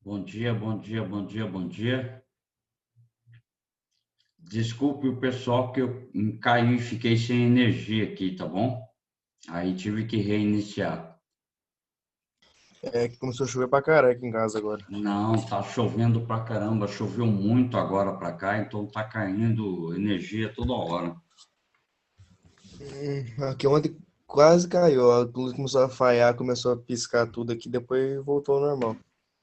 Bom dia, bom dia, bom dia, bom dia. Desculpe o pessoal que eu caí e fiquei sem energia aqui, tá bom? Aí tive que reiniciar. É que começou a chover pra caralho aqui em casa agora. Não, tá chovendo pra caramba, choveu muito agora pra cá, então tá caindo energia toda hora. Aqui ontem quase caiu, a luz começou a falhar, começou a piscar tudo aqui, depois voltou ao normal.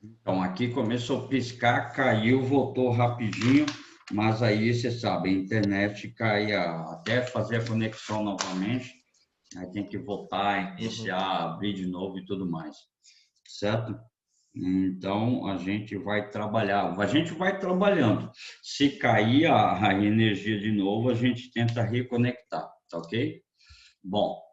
Então aqui começou a piscar, caiu, voltou rapidinho, mas aí você sabe, a internet cai até fazer a conexão novamente, aí tem que voltar, Uhum. iniciar, abrir de novo e tudo mais, certo? Então, a gente vai trabalhar, a gente vai trabalhando. Se cair a energia de novo, a gente tenta reconectar, tá ok? Bom,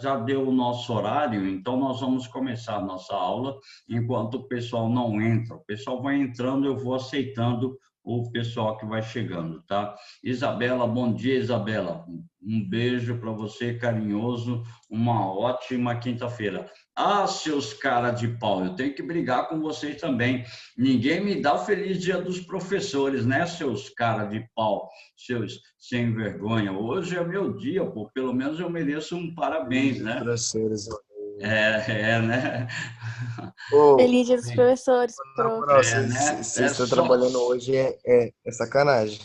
já deu o nosso horário, então nós vamos começar a nossa aula enquanto o pessoal não entra. O pessoal vai entrando, eu vou aceitando o pessoal que vai chegando, tá? Isabela, bom dia, Isabela. Um beijo para você, carinhoso. Uma ótima quinta-feira. Ah, seus cara de pau, eu tenho que brigar com vocês também. Ninguém me dá o feliz dia dos professores, né, seus cara de pau, seus sem vergonha. Hoje é meu dia, pô, pelo menos eu mereço um Feliz parabéns, dia dos né? professores. Né? Ô, Feliz Dia dos Professores, na prof. moral, Né? vocês É estão só, trabalhando hoje é sacanagem.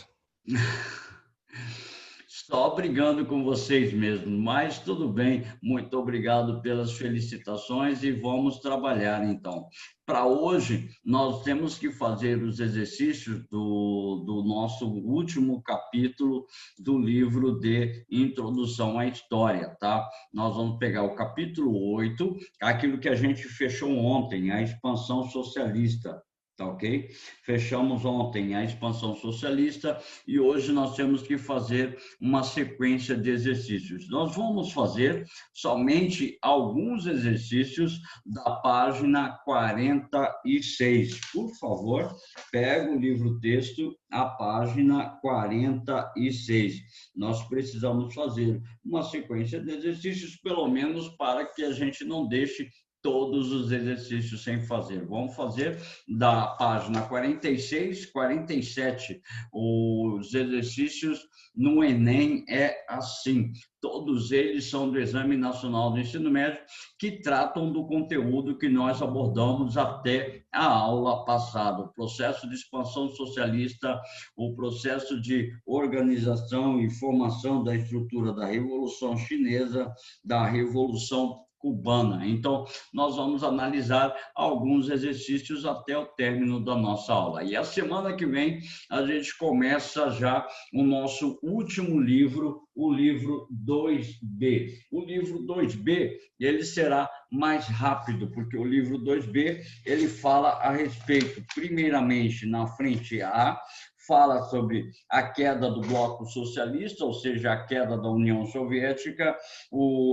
só brigando com vocês mesmo, mas tudo bem. Muito obrigado pelas felicitações e vamos trabalhar então. Para hoje, nós temos que fazer os exercícios do nosso último capítulo do livro de Introdução à História, tá? Nós vamos pegar o capítulo 8, aquilo que a gente fechou ontem, a expansão socialista. Tá ok? Fechamos ontem a expansão socialista e hoje nós temos que fazer uma sequência de exercícios. Nós vamos fazer somente alguns exercícios da página 46. Por favor, pega o livro-texto, a página 46. Nós precisamos fazer uma sequência de exercícios, pelo menos para que a gente não deixe todos os exercícios sem fazer. Vamos fazer da página 46, 47. Os exercícios no Enem é assim. Todos eles são do Exame Nacional do Ensino Médio, que tratam do conteúdo que nós abordamos até a aula passada. O processo de expansão socialista, o processo de organização e formação da estrutura da Revolução Chinesa, da Revolução Cubana. Então, nós vamos analisar alguns exercícios até o término da nossa aula. E a semana que vem, a gente começa já o nosso último livro, o livro 2B. O livro 2B, ele será mais rápido, porque o livro 2B, ele fala a respeito, primeiramente, na frente A, fala sobre a queda do bloco socialista, ou seja, a queda da União Soviética,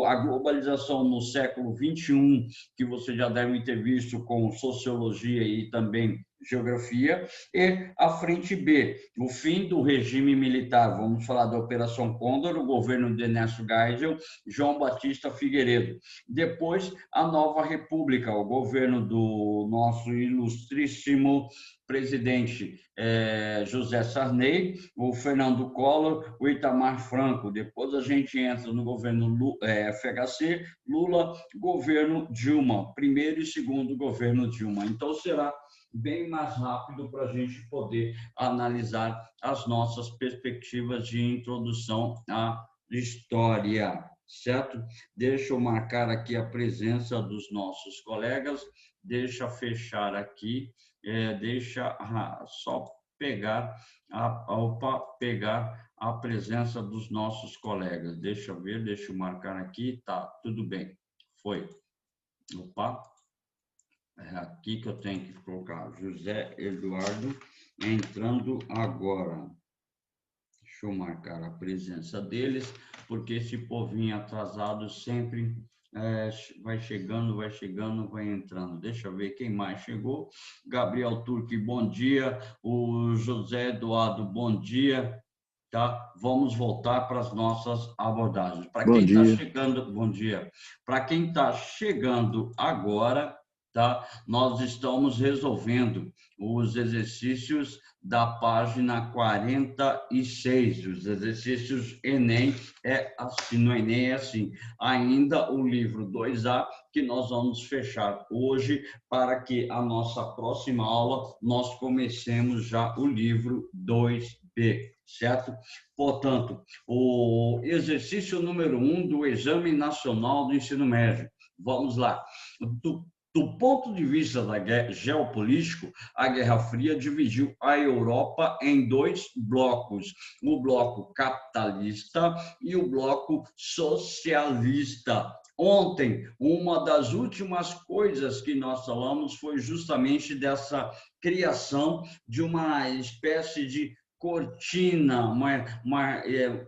a globalização no século XXI, que você já deve ter visto com sociologia e também geografia, e a frente B, o fim do regime militar. Vamos falar da Operação Condor, o governo de Ernesto Geisel, João Batista Figueiredo. Depois, a nova república, o governo do nosso ilustríssimo presidente José Sarney, o Fernando Collor, o Itamar Franco. Depois a gente entra no governo FHC, Lula, governo Dilma, primeiro e segundo governo Dilma. Então será bem mais rápido para a gente poder analisar as nossas perspectivas de introdução à história, certo? Deixa eu marcar aqui a presença dos nossos colegas, deixa fechar aqui, deixa só pegar pegar a presença dos nossos colegas. Deixa eu ver, deixa eu marcar aqui, tá, tudo bem, foi. Opa, é aqui que eu tenho que colocar José Eduardo entrando agora. Deixa eu marcar a presença deles, porque esse povinho atrasado sempre vai chegando, vai entrando. Deixa eu ver quem mais chegou. Gabriel Turque, bom dia. O José Eduardo, bom dia. Tá? Vamos voltar para as nossas abordagens. Para Bom quem está dia. chegando, bom dia. Para quem está chegando agora, tá? Nós estamos resolvendo os exercícios da página 46, os exercícios Enem, assim, no Enem é assim, ainda o livro 2A, que nós vamos fechar hoje, para que a nossa próxima aula nós comecemos já o livro 2B, certo? Portanto, o exercício número 1 do Exame Nacional do Ensino Médio. Vamos lá. Do ponto de vista geopolítico, a Guerra Fria dividiu a Europa em dois blocos: o bloco capitalista e o bloco socialista. Ontem, uma das últimas coisas que nós falamos foi justamente dessa criação de uma espécie de cortina, uma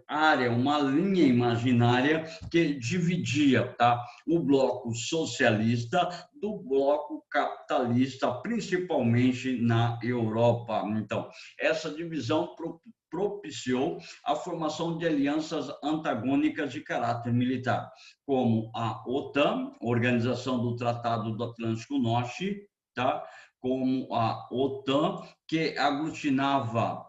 área, uma linha imaginária que dividia, tá, o bloco socialista do bloco capitalista, principalmente na Europa. Então, essa divisão propiciou a formação de alianças antagônicas de caráter militar, como a OTAN, Organização do Tratado do Atlântico Norte, tá? Como a OTAN, que aglutinava...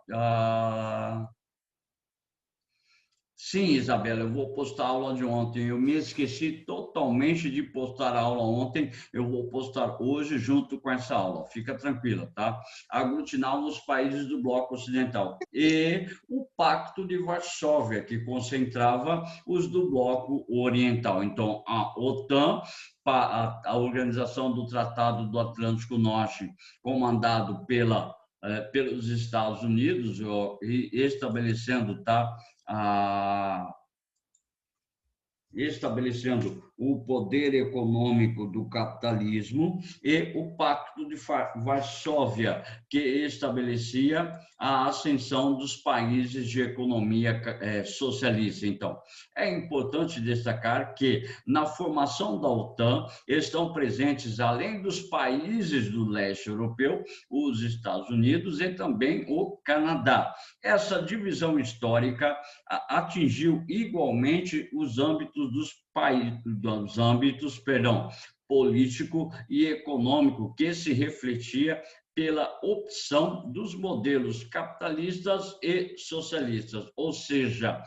Sim, Isabela, eu vou postar a aula de ontem. Eu me esqueci totalmente de postar a aula ontem. Eu vou postar hoje junto com essa aula. Fica tranquila, tá? Aglutinava os países do bloco ocidental. E o Pacto de Varsóvia, que concentrava os do bloco oriental. Então, a OTAN, a Organização do Tratado do Atlântico Norte, comandado pelos Estados Unidos, estabelecendo, tá, estabelecendo o poder econômico do capitalismo, e o Pacto de Varsóvia, que estabelecia a ascensão dos países de economia socialista. Então, é importante destacar que na formação da OTAN estão presentes, além dos países do leste europeu, os Estados Unidos e também o Canadá. Essa divisão histórica atingiu igualmente os âmbitos político e econômico, que se refletia pela opção dos modelos capitalistas e socialistas, ou seja,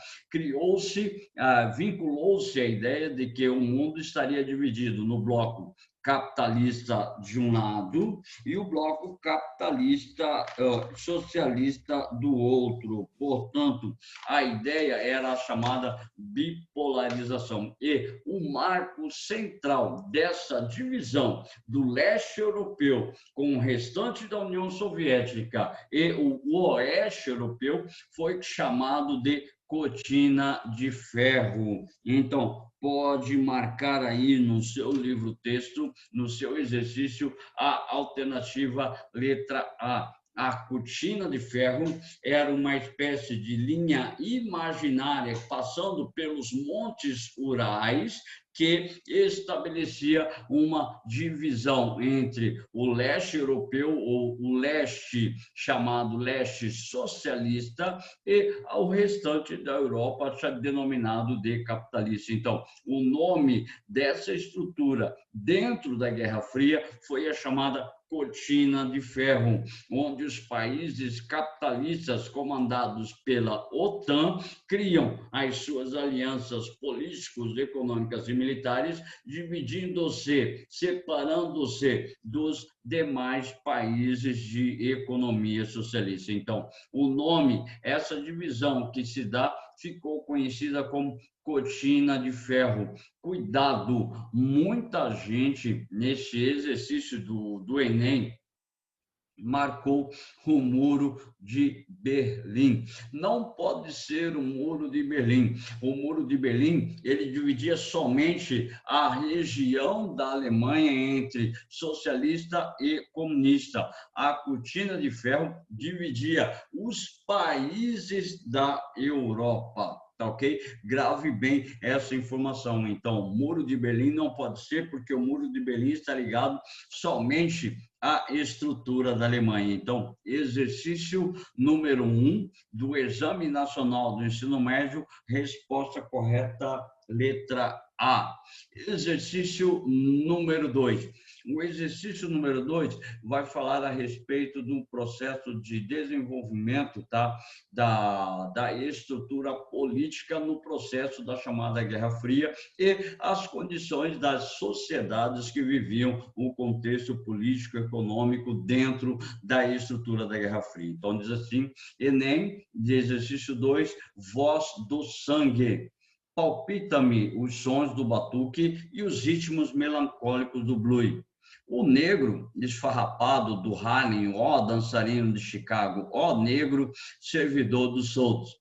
vinculou-se a ideia de que o mundo estaria dividido no bloco capitalista de um lado e o bloco capitalista socialista do outro. Portanto, a ideia era a chamada bipolarização. E o marco central dessa divisão do leste europeu com o restante da União Soviética e o oeste europeu foi chamado de cortina de ferro. Então, pode marcar aí no seu livro-texto, no seu exercício, a alternativa letra A. A cortina de ferro era uma espécie de linha imaginária passando pelos montes Urais, que estabelecia uma divisão entre o leste europeu, ou o leste chamado leste socialista, e o restante da Europa, denominado de capitalista. Então, o nome dessa estrutura dentro da Guerra Fria foi a chamada cortina de ferro, onde os países capitalistas comandados pela OTAN criam as suas alianças políticas, econômicas e militares, dividindo-se, separando-se dos demais países de economia socialista. Então, o nome, essa divisão que se dá, ficou conhecida como cortina de ferro. Cuidado, muita gente nesse exercício do Enem marcou o Muro de Berlim. Não pode ser o Muro de Berlim. O Muro de Berlim, ele dividia somente a região da Alemanha entre socialista e comunista. A cortina de ferro dividia os países da Europa. Tá, ok? Grave bem essa informação. Então, o Muro de Berlim não pode ser, porque o Muro de Berlim está ligado somente à estrutura da Alemanha. Então, exercício número 1 do Exame Nacional do Ensino Médio, resposta correta, letra A. Exercício número 2. O exercício número 2 vai falar a respeito do processo de desenvolvimento, tá, da estrutura política no processo da chamada Guerra Fria e as condições das sociedades que viviam o contexto político-econômico dentro da estrutura da Guerra Fria. Então, diz assim, Enem, de exercício 2, voz do sangue. Palpita-me os sons do batuque e os ritmos melancólicos do blues. O negro esfarrapado do Harlem, ó dançarino de Chicago, ó negro servidor dos soltos.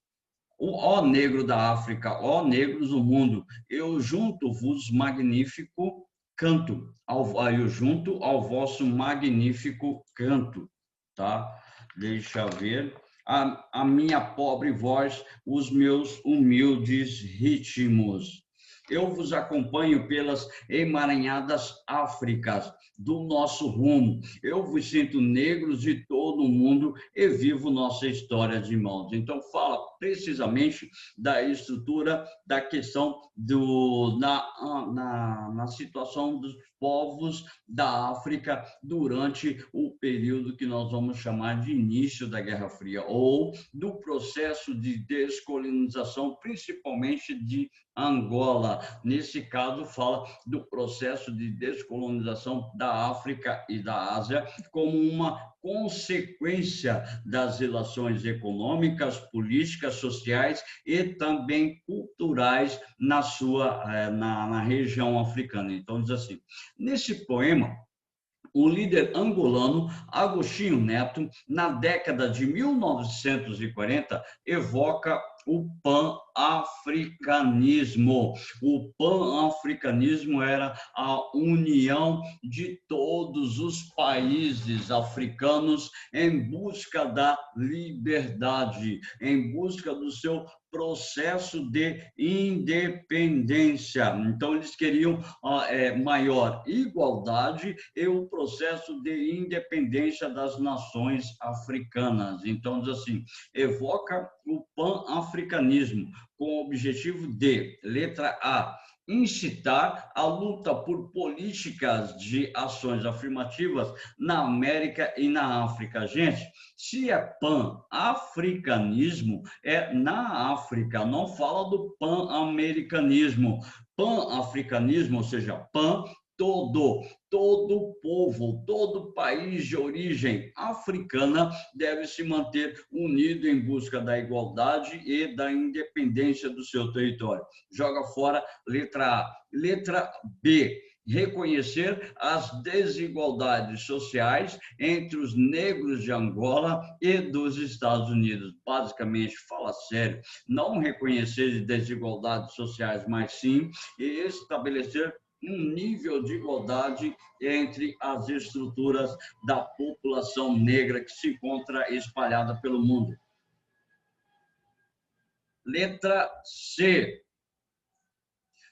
O ó negro da África, ó negros do mundo, eu junto-vos magnífico canto, eu junto ao vosso magnífico canto, tá? Deixa eu ver. A minha pobre voz, os meus humildes ritmos. Eu vos acompanho pelas emaranhadas Áfricas do nosso rumo. Eu vos sinto negros de todo o mundo e vivo nossa história de irmãos. Então, fala precisamente da estrutura, da questão na situação dos povos da África durante o período que nós vamos chamar de início da Guerra Fria, ou do processo de descolonização, principalmente de Angola. Nesse caso, fala do processo de descolonização da África e da Ásia como uma consequência das relações econômicas, políticas, sociais e também culturais na região africana. Então, diz assim, nesse poema, o líder angolano Agostinho Neto, na década de 1940, evoca o pan-africanismo. O pan-africanismo era a união de todos os países africanos em busca da liberdade, em busca do seu processo de independência. Então, eles queriam maior igualdade e o processo de independência das nações africanas. Então, diz assim, evoca o pan-africanismo com o objetivo de, letra A, incitar a luta por políticas de ações afirmativas na América e na África. Gente, se é pan-africanismo, é na África, não fala do pan-americanismo. Pan-africanismo, ou seja, pan, todo povo, todo país de origem africana deve se manter unido em busca da igualdade e da independência do seu território. Joga fora letra A. Letra B. Reconhecer as desigualdades sociais entre os negros de Angola e dos Estados Unidos. Basicamente, fala sério, não reconhecer desigualdades sociais, mas sim estabelecer um nível de igualdade entre as estruturas da população negra que se encontra espalhada pelo mundo. Letra C.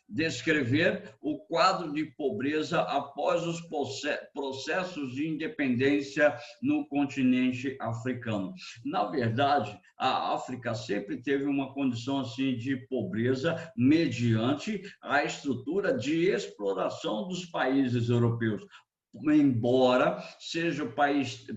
Descrever o quadro de pobreza após os processos de independência no continente africano. Na verdade, a África sempre teve uma condição assim de pobreza mediante a estrutura de exploração dos países europeus. Embora sejam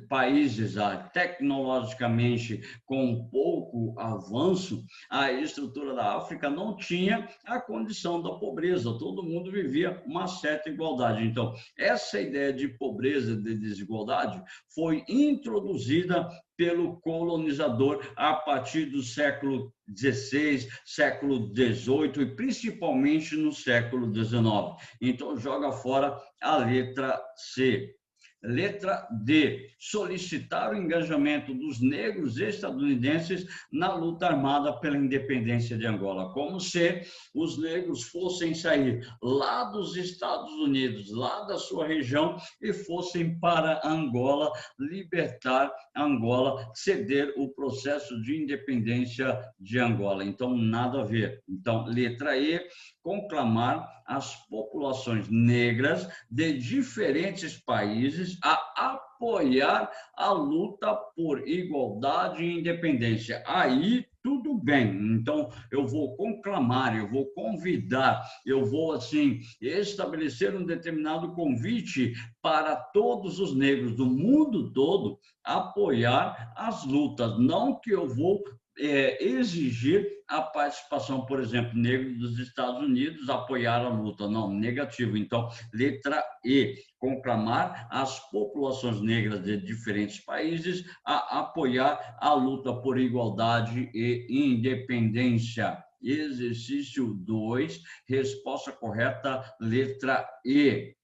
países tecnologicamente com pouco avanço, a estrutura da África não tinha a condição da pobreza, todo mundo vivia uma certa igualdade. Então, essa ideia de pobreza, de desigualdade, foi introduzida pelo colonizador a partir do século XVI, século XVIII e principalmente no século XIX. Então, joga fora a letra C. Letra D. Solicitar o engajamento dos negros estadunidenses na luta armada pela independência de Angola, como se os negros fossem sair lá dos Estados Unidos, lá da sua região, e fossem para Angola, libertar Angola, ceder o processo de independência de Angola. Então, nada a ver. Então, letra E, conclamar as populações negras de diferentes países a apoiar a luta por igualdade e independência. Aí tudo bem. Então eu vou conclamar, eu vou convidar, eu vou assim estabelecer um determinado convite para todos os negros do mundo todo apoiar as lutas. Não que eu vou exigir a participação, por exemplo, negros dos Estados Unidos apoiar a luta. Não, negativo. Então, letra E, conclamar as populações negras de diferentes países a apoiar a luta por igualdade e independência. Exercício 2, resposta correta, letra E.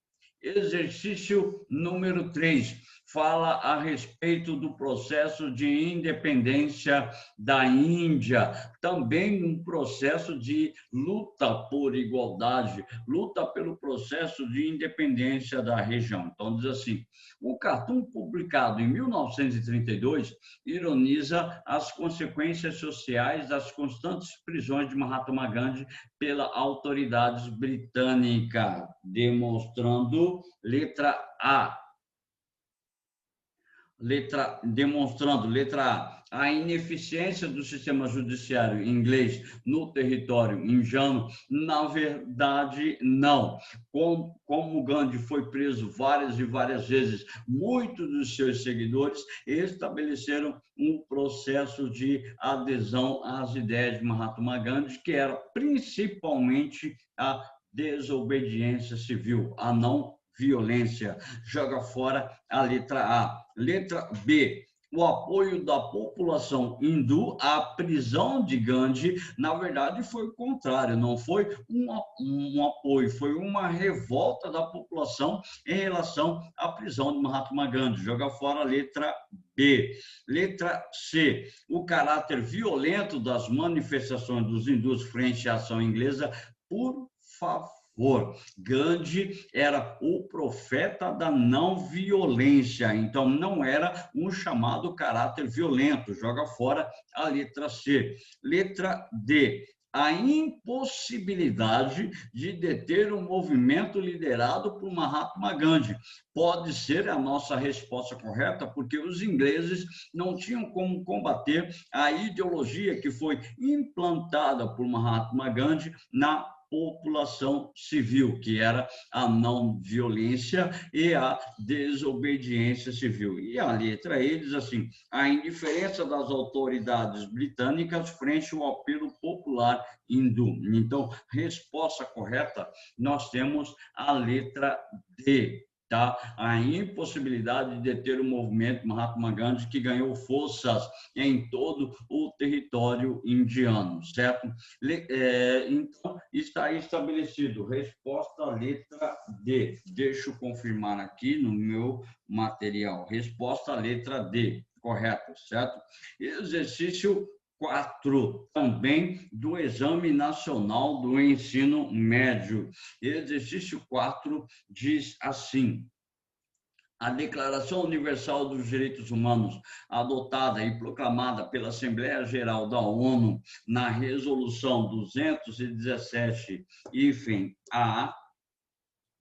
Exercício número 3, fala a respeito do processo de independência da Índia, também um processo de luta por igualdade, luta pelo processo de independência da região. Então, diz assim, o cartoon publicado em 1932 ironiza as consequências sociais das constantes prisões de Mahatma Gandhi pelas autoridades britânicas, demonstrando letra A. Demonstrando, letra A ineficiência do sistema judiciário inglês no território indiano. Na verdade, não. Como Gandhi foi preso várias e várias vezes, muitos dos seus seguidores estabeleceram um processo de adesão às ideias de Mahatma Gandhi, que era principalmente a desobediência civil, a não violência. Joga fora a letra A. Letra B, o apoio da população hindu à prisão de Gandhi, na verdade, foi o contrário, não foi um apoio, foi uma revolta da população em relação à prisão de Mahatma Gandhi. Joga fora a letra B. Letra C, o caráter violento das manifestações dos hindus frente à ação inglesa. Por favor, Gandhi era o profeta da não violência, então não era um chamado caráter violento. Joga fora a letra C. Letra D, a impossibilidade de deter um movimento liderado por Mahatma Gandhi. Pode ser a nossa resposta correta, porque os ingleses não tinham como combater a ideologia que foi implantada por Mahatma Gandhi na população civil, que era a não violência e a desobediência civil. E a letra E diz assim, a indiferença das autoridades britânicas frente ao apelo popular hindu. Então, resposta correta, nós temos a letra D. Tá? A impossibilidade de deter o movimento Mahatma Gandhi, que ganhou forças em todo o território indiano, certo? Então, está estabelecido. Resposta letra D. Deixa eu confirmar aqui no meu material. Resposta letra D. Correto, certo? Exercício 4, também do Exame Nacional do Ensino Médio. Exercício 4 diz assim: a Declaração Universal dos Direitos Humanos, adotada e proclamada pela Assembleia Geral da ONU na Resolução 217-A,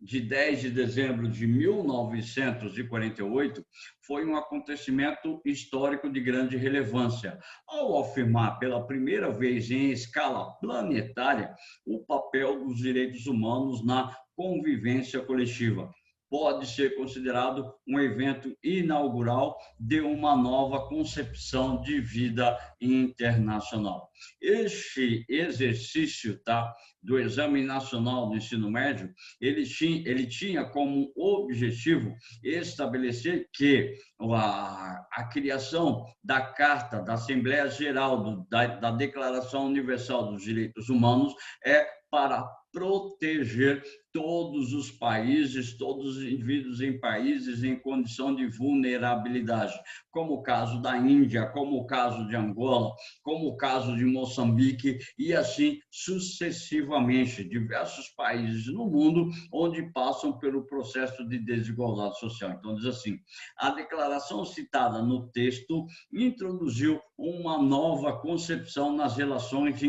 de 10 de dezembro de 1948, foi um acontecimento histórico de grande relevância, ao afirmar pela primeira vez em escala planetária o papel dos direitos humanos na convivência coletiva. Pode ser considerado um evento inaugural de uma nova concepção de vida internacional. Este exercício, tá, do Exame Nacional do Ensino Médio, ele tinha como objetivo estabelecer que a criação da Carta da Assembleia Geral da Declaração Universal dos Direitos Humanos é para proteger todos os países, todos os indivíduos em países em condição de vulnerabilidade, como o caso da Índia, como o caso de Angola, como o caso de Moçambique e assim sucessivamente, diversos países no mundo onde passam pelo processo de desigualdade social. Então, diz assim, a declaração citada no texto introduziu uma nova concepção nas relações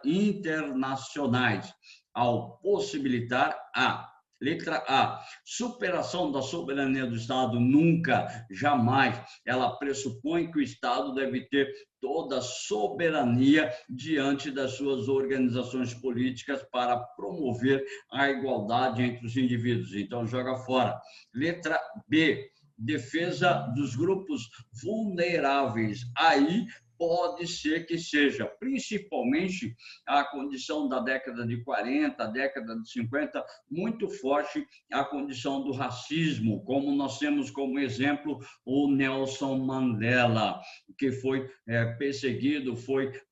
internacionais, ao possibilitar a Letra A, superação da soberania do Estado nunca, jamais. Ela pressupõe que o Estado deve ter toda a soberania diante das suas organizações políticas para promover a igualdade entre os indivíduos. Então, joga fora. Letra B, defesa dos grupos vulneráveis. Aí pode ser que seja, principalmente a condição da década de 40, década de 50, muito forte a condição do racismo, como nós temos como exemplo o Nelson Mandela, que foi perseguido,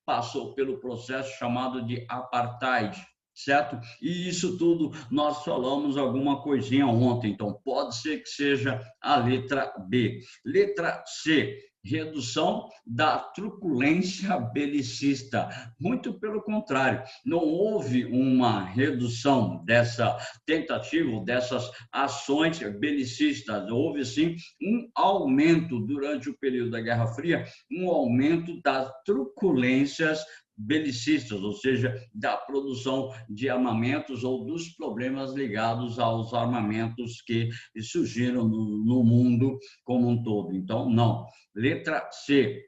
passou pelo processo chamado de apartheid, certo? E isso tudo nós falamos alguma coisinha ontem, então pode ser que seja a letra B. Letra C, redução da truculência belicista. Muito pelo contrário, não houve uma redução dessa tentativa, dessas ações belicistas. Houve, sim, um aumento durante o período da Guerra Fria, um aumento das truculências belicistas, ou seja, da produção de armamentos ou dos problemas ligados aos armamentos que surgiram no mundo como um todo. Então, não. Letra C,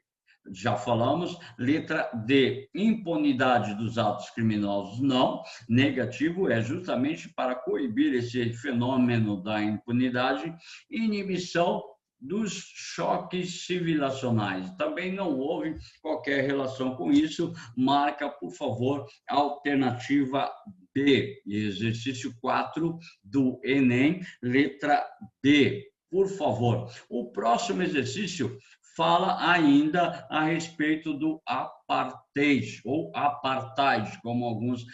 já falamos. Letra D, impunidade dos atos criminosos, não. Negativo é justamente para coibir esse fenômeno da impunidade. Inibição dos choques civilizacionais. Também não houve qualquer relação com isso. Marca, por favor, a alternativa B, exercício 4 do Enem, letra B, por favor. O próximo exercício fala ainda a respeito do apartheid, ou apartheid, como alguns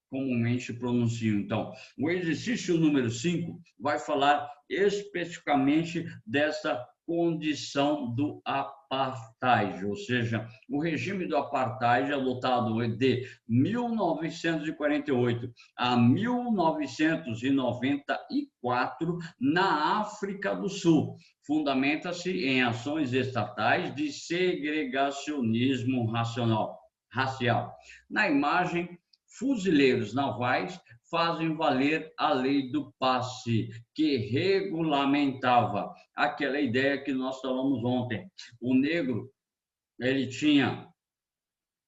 comumente pronunciam. Então, o exercício número 5 vai falar especificamente dessa condição do apartheid, ou seja, o regime do apartheid adotado de 1948 a 1994 na África do Sul. Fundamenta-se em ações estatais de segregacionismo racial. Na imagem, fuzileiros navais fazem valer a lei do passe, que regulamentava aquela ideia que nós falamos ontem. O negro, ele tinha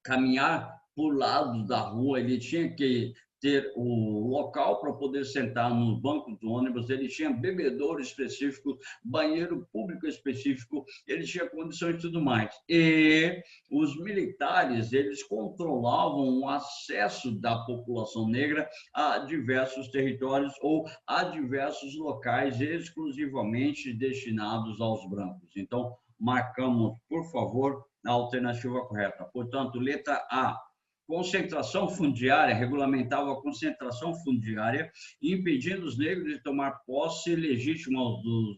caminhar por lado da rua, ele tinha que ter o local para poder sentar no banco do ônibus, ele tinha bebedouro específico, banheiro público específico, ele tinha condições e tudo mais. E os militares, eles controlavam o acesso da população negra a diversos territórios ou a diversos locais exclusivamente destinados aos brancos. Então, marcamos, por favor, a alternativa correta. Portanto, letra A, concentração fundiária, regulamentava a concentração fundiária, impedindo os negros de tomar posse legítima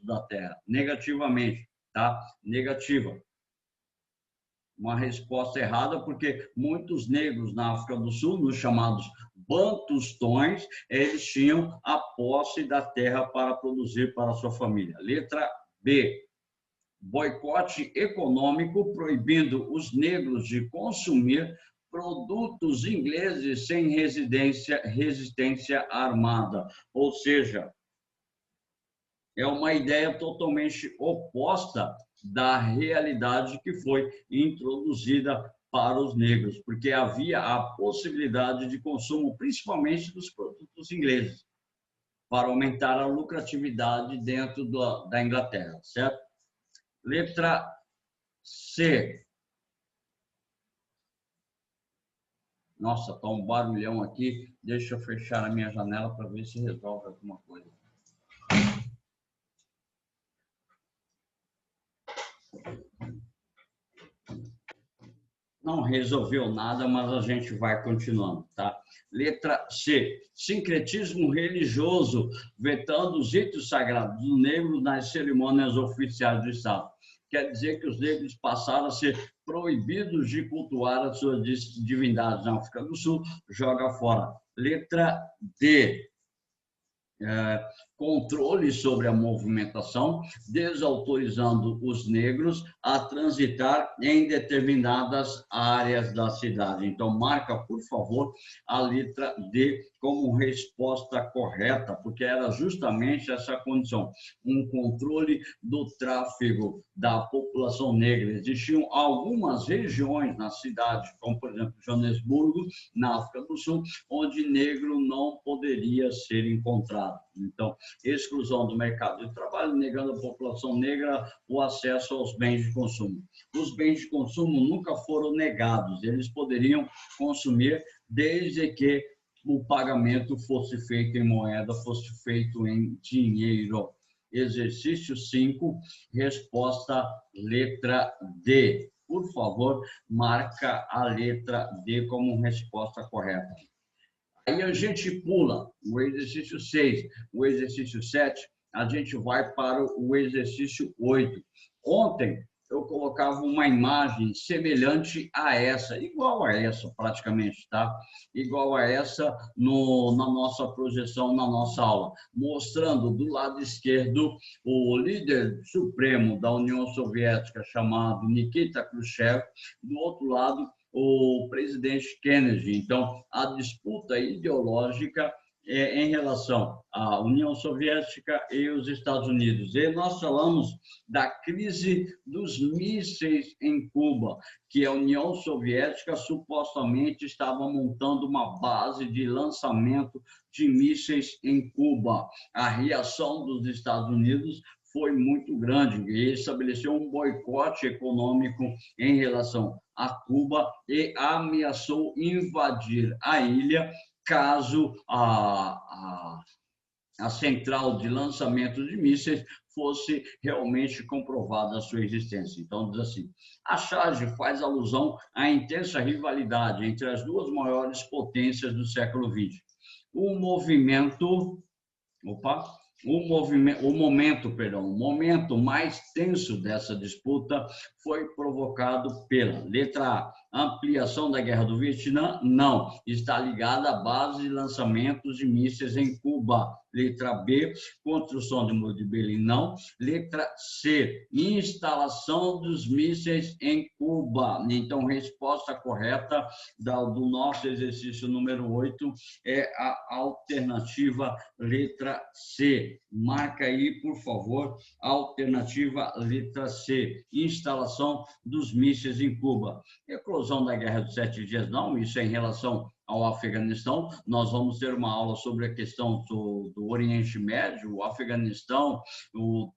da terra. Negativamente, tá? Negativa. Uma resposta errada, porque muitos negros na África do Sul, nos chamados bantustões, eles tinham a posse da terra para produzir para a sua família. Letra B, boicote econômico, proibindo os negros de consumir produtos ingleses sem resistência armada. Ou seja, é uma ideia totalmente oposta da realidade que foi introduzida para os negros, porque havia a possibilidade de consumo, principalmente dos produtos ingleses, para aumentar a lucratividade dentro da Inglaterra, certo? Letra C. Nossa, está um barulhão aqui. Deixa eu fechar a minha janela para ver se resolve alguma coisa. Não resolveu nada, mas a gente vai continuando, tá? Letra C. Sincretismo religioso, vetando os ritos sagrados do negro nas cerimônias oficiais do Estado. Quer dizer que os negros passaram a ser proibidos de cultuar as suas divindades na África do Sul, joga fora. Letra D. controle sobre a movimentação, desautorizando os negros a transitar em determinadas áreas da cidade. Então, marca, por favor, a letra D como resposta correta, porque era justamente essa condição, um controle do tráfego da população negra. Existiam algumas regiões na cidade, como, por exemplo, Joanesburgo, na África do Sul, onde negro não poderia ser encontrado. Então, exclusão do mercado de trabalho, negando à população negra o acesso aos bens de consumo. Os bens de consumo nunca foram negados, eles poderiam consumir desde que o pagamento fosse feito em moeda, fosse feito em dinheiro. Exercício 5, resposta letra D. Por favor, marca a letra D como resposta correta. Aí a gente pula o exercício 6, o exercício 7, a gente vai para o exercício 8. Ontem eu colocava uma imagem semelhante a essa, igual a essa praticamente, tá? Igual a essa na nossa projeção, na nossa aula, mostrando do lado esquerdo o líder supremo da União Soviética, chamado Nikita Khrushchev, do outro lado o presidente Kennedy. Então, a disputa ideológica em relação à União Soviética e os Estados Unidos. E nós falamos da crise dos mísseis em Cuba, que a União Soviética supostamente estava montando uma base de lançamento de mísseis em Cuba. A reação dos Estados Unidos foi muito grande e estabeleceu um boicote econômico em relação a Cuba e ameaçou invadir a ilha caso a central de lançamento de mísseis fosse realmente comprovada a sua existência. Então, diz assim, a charge faz alusão à intensa rivalidade entre as duas maiores potências do século XX. O momento mais tenso dessa disputa foi provocado pela letra A, ampliação da Guerra do Vietnã? Não, está ligada à base de lançamentos de mísseis em Cuba. Letra B, construção de muro de Berlim? Não. Letra C, instalação dos mísseis em Cuba. Então, resposta correta do nosso exercício número 8 é a alternativa letra C. Marca aí, por favor, a alternativa letra C, instalação dos mísseis em Cuba. Eclosão da Guerra dos 7 Dias? Não, isso é em relação ao Afeganistão. Nós vamos ter uma aula sobre a questão do Oriente Médio, o Afeganistão, o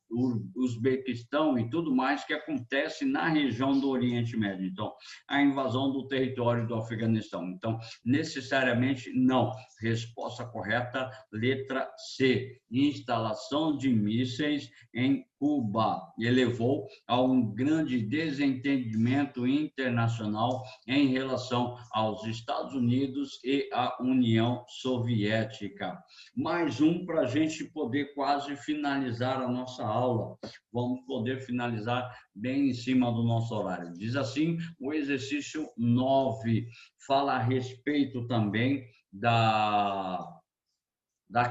Uzbequistão e tudo mais que acontece na região do Oriente Médio. Então, a invasão do território do Afeganistão. Então, necessariamente, não. Resposta correta, letra C, instalação de mísseis em Cuba, e levou a um grande desentendimento internacional em relação aos Estados Unidos e à União Soviética. Mais um para a gente poder quase finalizar a nossa aula. Vamos poder finalizar bem em cima do nosso horário. Diz assim, o exercício 9 fala a respeito também da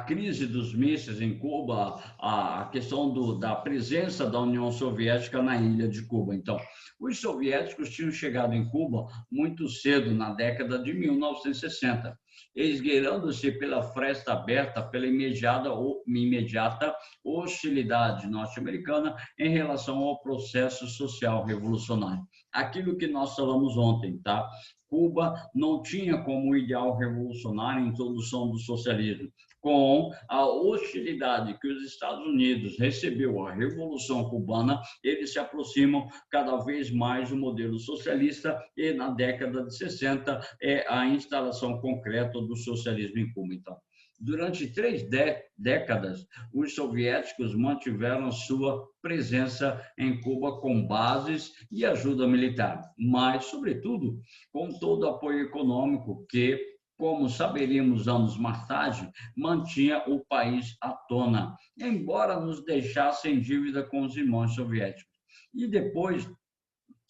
crise dos mísseis em Cuba, a questão da presença da União Soviética na ilha de Cuba. Então, os soviéticos tinham chegado em Cuba muito cedo, na década de 1960, esgueirando-se pela fresta aberta, pela imediata hostilidade norte-americana em relação ao processo social revolucionário. Aquilo que nós falamos ontem, tá? Cuba não tinha como ideal revolucionário a introdução do socialismo. Com a hostilidade que os Estados Unidos recebeu à Revolução Cubana, eles se aproximam cada vez mais do modelo socialista e, na década de 60, é a instalação concreta do socialismo em Cuba. Então, durante 3 décadas, os soviéticos mantiveram sua presença em Cuba com bases e ajuda militar, mas, sobretudo, com todo o apoio econômico que, como saberíamos anos mais tarde, mantinha o país à tona, embora nos deixasse em dívida com os irmãos soviéticos. E depois,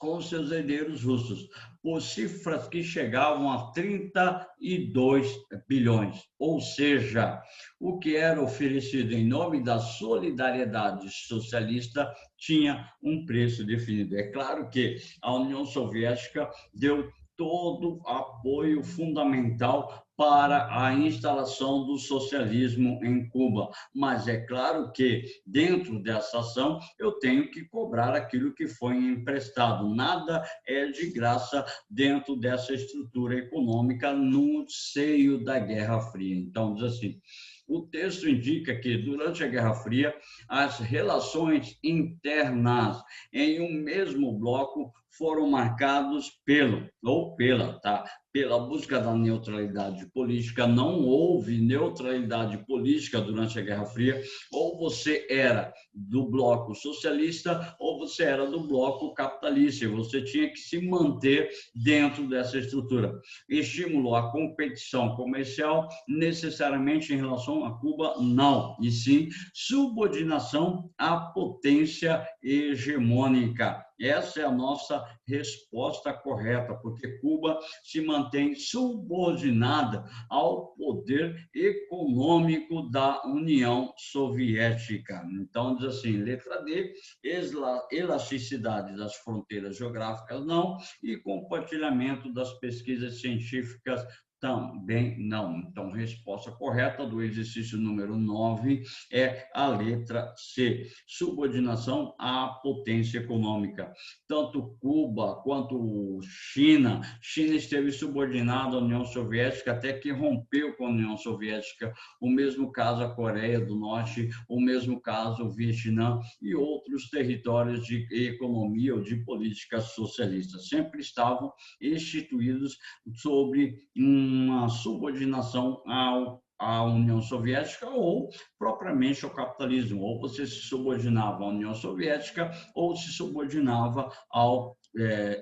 com seus herdeiros russos, por cifras que chegavam a 32 bilhões. Ou seja, o que era oferecido em nome da solidariedade socialista tinha um preço definido. É claro que a União Soviética deu todo apoio fundamental para a instalação do socialismo em Cuba. Mas é claro que, dentro dessa ação, eu tenho que cobrar aquilo que foi emprestado. Nada é de graça dentro dessa estrutura econômica no seio da Guerra Fria. Então, diz assim, o texto indica que, durante a Guerra Fria, as relações internas em um mesmo bloco foram marcados pela busca da neutralidade política. Não houve neutralidade política durante a Guerra Fria. Ou você era do bloco socialista ou você era do bloco capitalista. Você tinha que se manter dentro dessa estrutura. Estímulo à competição comercial, necessariamente em relação a Cuba, não. E sim, subordinação à potência hegemônica. Essa é a nossa resposta correta, porque Cuba se mantém subordinada ao poder econômico da União Soviética. Então, diz assim, letra D, elasticidade das fronteiras geográficas, não, e compartilhamento das pesquisas científicas, também não. Então, resposta correta do exercício número 9 é a letra C, subordinação à potência econômica. Tanto Cuba quanto China esteve subordinada à União Soviética até que rompeu com a União Soviética. O mesmo caso a Coreia do Norte, o mesmo caso o Vietnã e outros territórios de economia ou de política socialista. Sempre estavam instituídos sobre uma subordinação à União Soviética ou propriamente ao capitalismo. Ou você se subordinava à União Soviética ou se subordinava ao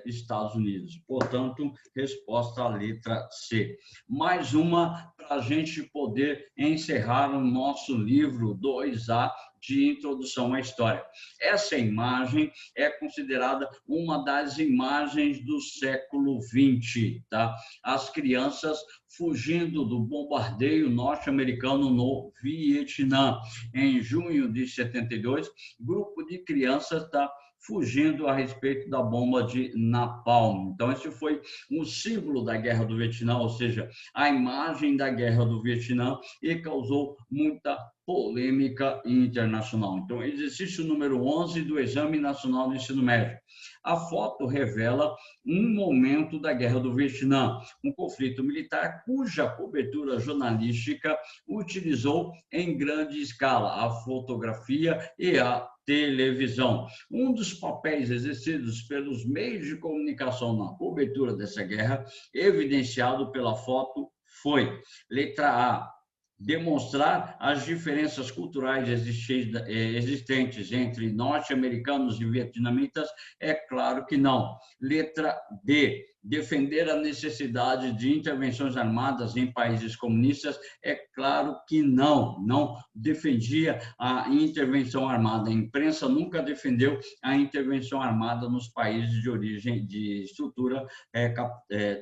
Estados Unidos. Portanto, resposta à letra C. Mais uma para a gente poder encerrar o nosso livro 2A de Introdução à História. Essa imagem é considerada uma das imagens do século XX, tá? As crianças fugindo do bombardeio norte-americano no Vietnã. Em junho de 72, grupo de crianças fugindo a respeito da bomba de napalm. Então, esse foi um símbolo da Guerra do Vietnã, ou seja, a imagem da Guerra do Vietnã, e causou muita polêmica internacional. Então, exercício número 11 do Exame Nacional do Ensino Médio. A foto revela um momento da Guerra do Vietnã, um conflito militar cuja cobertura jornalística utilizou em grande escala a fotografia e a televisão. Um dos papéis exercidos pelos meios de comunicação na cobertura dessa guerra, evidenciado pela foto, foi, letra A, demonstrar as diferenças culturais existentes entre norte-americanos e vietnamitas? É claro que não. Letra D, defender a necessidade de intervenções armadas em países comunistas? É claro que não. Não defendia a intervenção armada. A imprensa nunca defendeu a intervenção armada nos países de origem de estrutura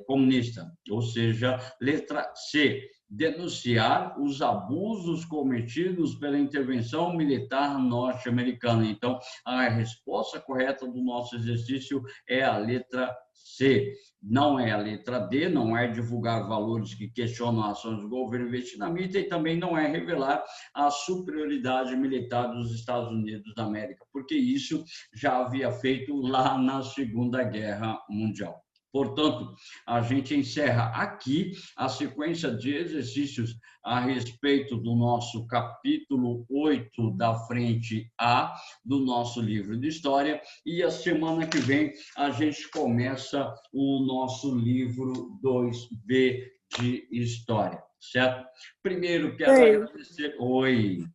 comunista. Ou seja, letra C, denunciar os abusos cometidos pela intervenção militar norte-americana. Então, a resposta correta do nosso exercício é a letra C. Não é a letra D, não é divulgar valores que questionam a ação do governo vietnamita e também não é revelar a superioridade militar dos Estados Unidos da América, porque isso já havia feito lá na Segunda Guerra Mundial. Portanto, a gente encerra aqui a sequência de exercícios a respeito do nosso capítulo 8 da frente A do nosso livro de História, e a semana que vem a gente começa o nosso livro 2B de História, certo? Primeiro, quero agradecer... Oi...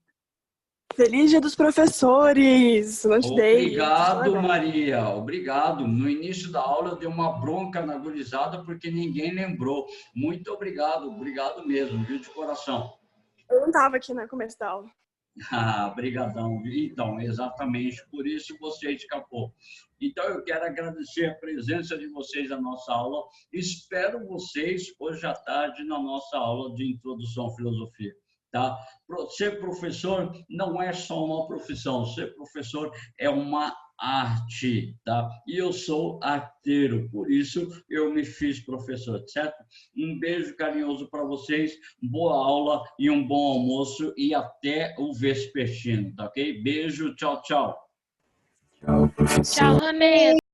Feliz Dia dos Professores! Não te dei. Obrigado, Maria. Obrigado. No início da aula eu dei uma bronca na gurizada porque ninguém lembrou. Muito obrigado. Obrigado mesmo, viu, de coração. Eu não estava aqui no começo da aula. Ah, brigadão. Então, exatamente por isso você escapou. Então, eu quero agradecer a presença de vocês na nossa aula. Espero vocês hoje à tarde na nossa aula de Introdução à Filosofia. Tá? Ser professor não é só uma profissão, ser professor é uma arte, tá? E eu sou arteiro, por isso eu me fiz professor, certo? Um beijo carinhoso para vocês, boa aula e um bom almoço e até o vespertino, tá ok? Beijo, tchau, tchau. Tchau, professor. Tchau, Ronê.